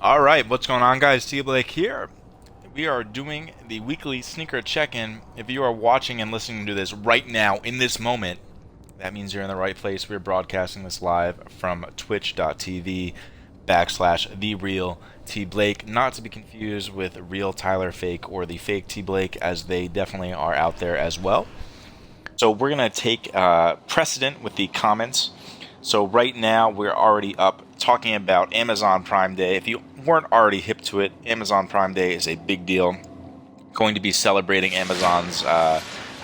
All right, what's going on, guys? T Blake here. We are doing the weekly sneaker check-in. If you are watching and listening to this right now in this moment, that means you're in the right place. We're broadcasting this live from twitch.tv/ the real T Blake, not to be confused with real Tyler Fake or the fake T Blake, as they definitely are out there as well. So we're gonna take precedent with the comments. So right now we're already up talking about Amazon Prime Day. If you weren't already hip to it, Amazon Prime Day is a big deal. Going to be celebrating Amazon's, I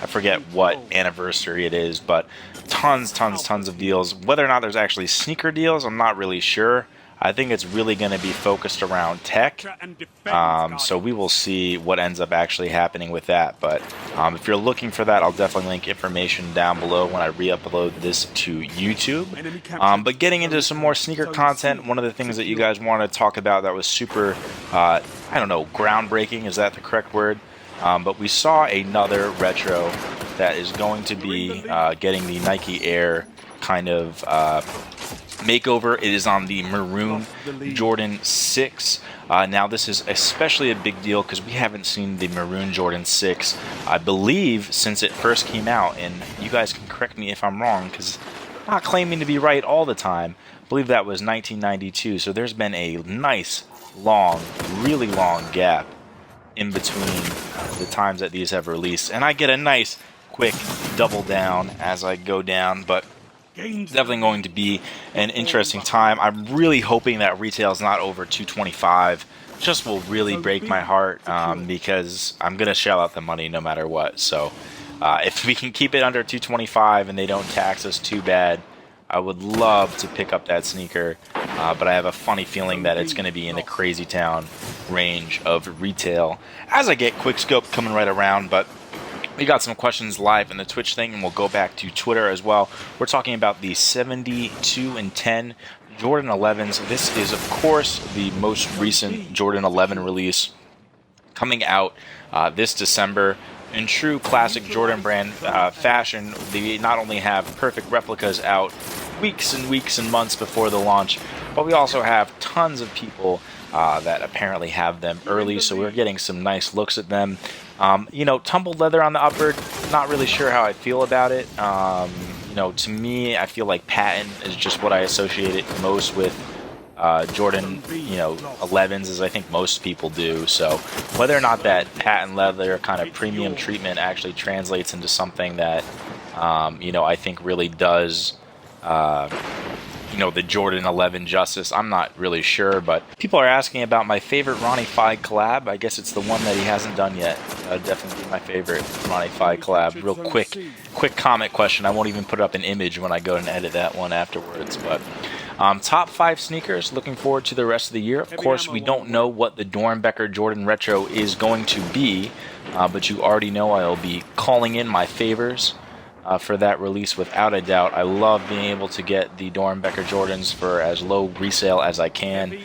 forget what anniversary it is, but tons of deals. Whether or not there's actually sneaker deals, I'm not really sure. I think it's really going to be focused around tech, so we will see what ends up actually happening with that. But if you're looking for that, I'll definitely link information down below when I re-upload this to YouTube. But getting into some more sneaker content, one of the things that you guys wanted to talk about that was super, I don't know, groundbreaking, is that the correct word? But we saw another retro that is going to be getting the Nike Air kind of makeover. It is on the Maroon Jordan 6. Now this is especially a big deal because we haven't seen the Maroon Jordan 6, I believe, since it first came out. And you guys can correct me if I'm wrong, because I'm not claiming to be right all the time. I believe that was 1992. So there's been a nice, long, really long gap in between the times that these have released. And I get a nice, quick double down as I go down, but it's definitely going to be an interesting time. I'm really hoping that retail is not over 225. Just will really break my heart because I'm gonna shell out the money no matter what. So if we can keep it under 225 and they don't tax us too bad, I would love to pick up that sneaker. But I have a funny feeling that it's going to be in the crazy town range of retail as I get quick scope coming right around. But we got some questions live in the Twitch thing, and we'll go back to Twitter as well. We're talking about the 72 and 10 Jordan 11s. This is, of course, the most recent Jordan 11 release coming out this December. In true classic Jordan brand fashion, they not only have perfect replicas out weeks and weeks and months before the launch, but we also have tons of people that apparently have them early, so we're getting some nice looks at them. Tumbled leather on the upper, not really sure how I feel about it. To me, I feel like patent is just what I associate it most with. Jordan, 11s, as I think most people do. So whether or not that patent leather kind of premium treatment actually translates into something that, I think really does, the Jordan 11 justice, I'm not really sure. But people are asking about my favorite Ronnie Fieg collab. I guess it's the one that he hasn't done yet. Definitely my favorite Ronnie Fieg collab. Real quick comment question. I won't even put up an image when I go and edit that one afterwards. But top 5 sneakers, looking forward to the rest of the year. Of course, we don't know what the Dornbecker Jordan Retro is going to be, but you already know I'll be calling in my favors for that release without a doubt. I love being able to get the Dornbecker Jordans for as low resale as I can.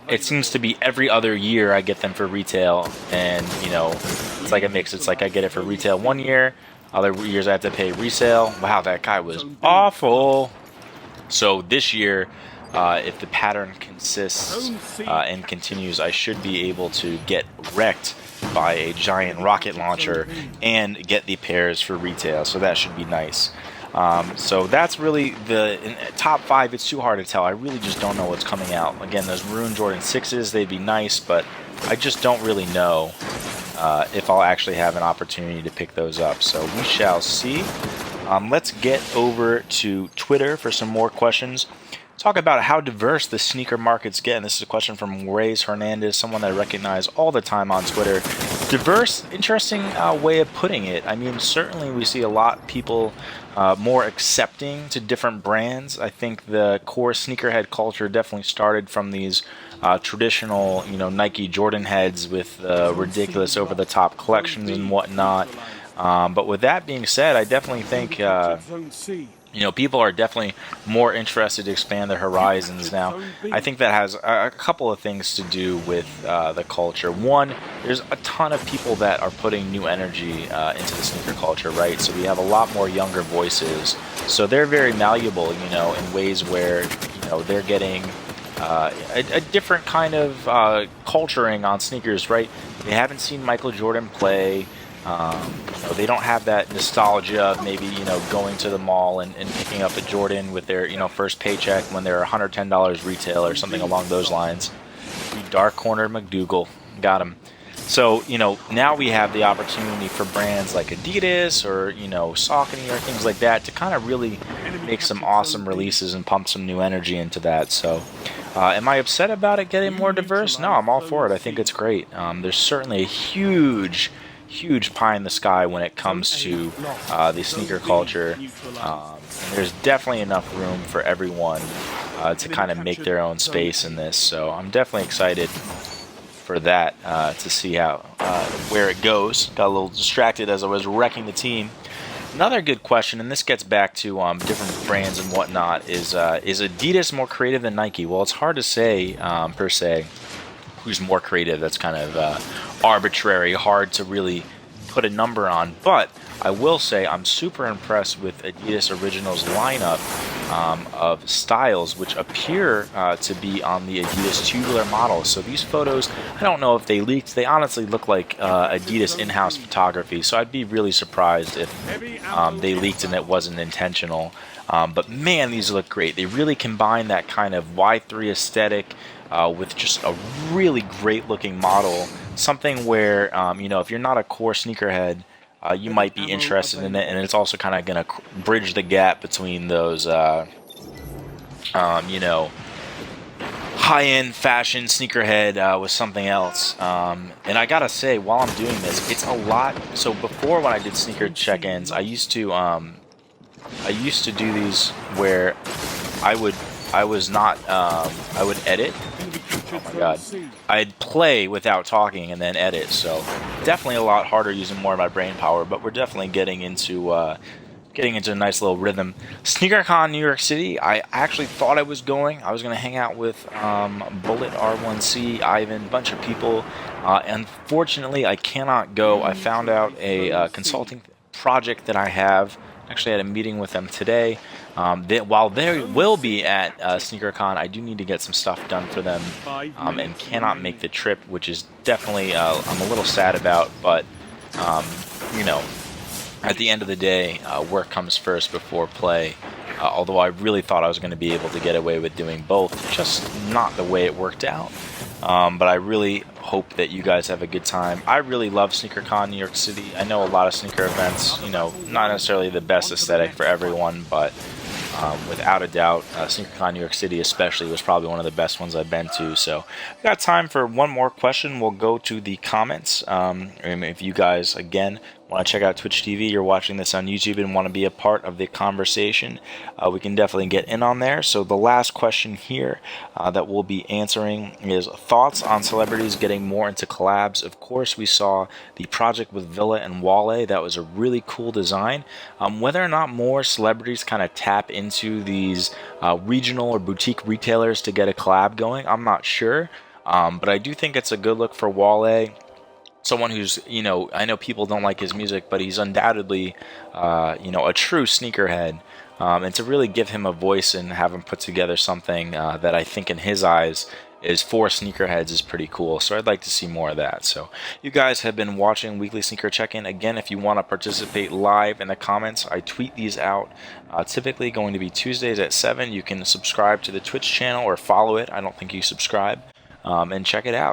It seems to be every other year I get them for retail, and it's like a mix. It's like I get it for retail one year, other years I have to pay resale. Wow, that guy was awful. So this year, if the pattern consists and continues, I should be able to get wrecked by a giant rocket launcher and get the pairs for retail. So that should be nice. So that's really in top 5. It's too hard to tell. I really just don't know what's coming out. Again, those Maroon Jordan 6s, they'd be nice, but I just don't really know if I'll actually have an opportunity to pick those up. So we shall see. Let's get over to Twitter for some more questions. Talk about how diverse the sneaker markets get. And this is a question from Reyes Hernandez, someone that I recognize all the time on Twitter. Diverse, interesting way of putting it. I mean, certainly we see a lot of people more accepting to different brands. I think the core sneakerhead culture definitely started from these traditional, Nike Jordan heads with ridiculous over-the-top collections and whatnot. But with that being said, I definitely think people are definitely more interested to expand their horizons now. I think that has a couple of things to do with the culture. One, there's a ton of people that are putting new energy into the sneaker culture, right? So we have a lot more younger voices. So they're very malleable, in ways where, they're getting a different kind of culturing on sneakers, right? They haven't seen Michael Jordan play. They don't have that nostalgia of maybe going to the mall and picking up a Jordan with their first paycheck when they're $110 retail or something along those lines. We dark cornered McDougal, got him. So now we have the opportunity for brands like Adidas or Saucony or things like that to kind of really make some awesome releases and pump some new energy into that. So am I upset about it getting more diverse? No, I'm all for it. I think it's great. There's certainly a huge pie in the sky when it comes to the sneaker culture. And there's definitely enough room for everyone to kind of make their own space in this. So I'm definitely excited for that to see how where it goes. Got a little distracted as I was wrecking the team. Another good question, and this gets back to different brands and whatnot, is Adidas more creative than Nike? Well, it's hard to say per se who's more creative. That's kind of arbitrary, hard to really put a number on. But I will say I'm super impressed with Adidas Originals lineup of styles, which appear to be on the Adidas tubular model. So these photos, I don't know if they leaked. They honestly look like Adidas in-house photography. So I'd be really surprised if they leaked and it wasn't intentional. But man, these look great. They really combine that kind of Y3 aesthetic with just a really great looking model. Something where, if you're not a core sneakerhead, you might be interested in it, and it's also kind of going to bridge the gap between those, high-end fashion sneakerhead with something else. And I gotta say, while I'm doing this, it's a lot. So before, when I did sneaker check-ins, I used to do these where I would edit. Oh my god. I'd play without talking and then edit, so definitely a lot harder using more of my brain power, but we're definitely getting into a nice little rhythm. SneakerCon New York City, I actually thought I was going to hang out with Bullet, R1C, Ivan, a bunch of people. Unfortunately, I cannot go. I found out a consulting project that I have. Actually, I had a meeting with them today. While they will be at SneakerCon, I do need to get some stuff done for them and cannot make the trip, which is definitely I'm a little sad about. But at the end of the day, work comes first before play. Although I really thought I was going to be able to get away with doing both, just not the way it worked out. But I really hope that you guys have a good time. I really love SneakerCon New York City. I know a lot of sneaker events, not necessarily the best aesthetic for everyone, but without a doubt, SneakerCon New York City especially was probably one of the best ones I've been to. So I've got time for one more question. We'll go to the comments. If you guys, again, want to check out Twitch TV, you're watching this on YouTube and want to be a part of the conversation, we can definitely get in on there. So the last question here that we'll be answering is thoughts on celebrities getting more into collabs. Of course, we saw the project with Villa and Wale. That was a really cool design. Whether or not more celebrities kind of tap into these regional or boutique retailers to get a collab going, I'm not sure. But I do think it's a good look for Wale. Someone who's, I know people don't like his music, but he's undoubtedly, a true sneakerhead. And to really give him a voice and have him put together something that I think in his eyes is for sneakerheads is pretty cool. So I'd like to see more of that. So you guys have been watching Weekly Sneaker Check-In. Again, if you want to participate live in the comments, I tweet these out. Typically going to be Tuesdays at 7. You can subscribe to the Twitch channel or follow it. I don't think you subscribe. And check it out.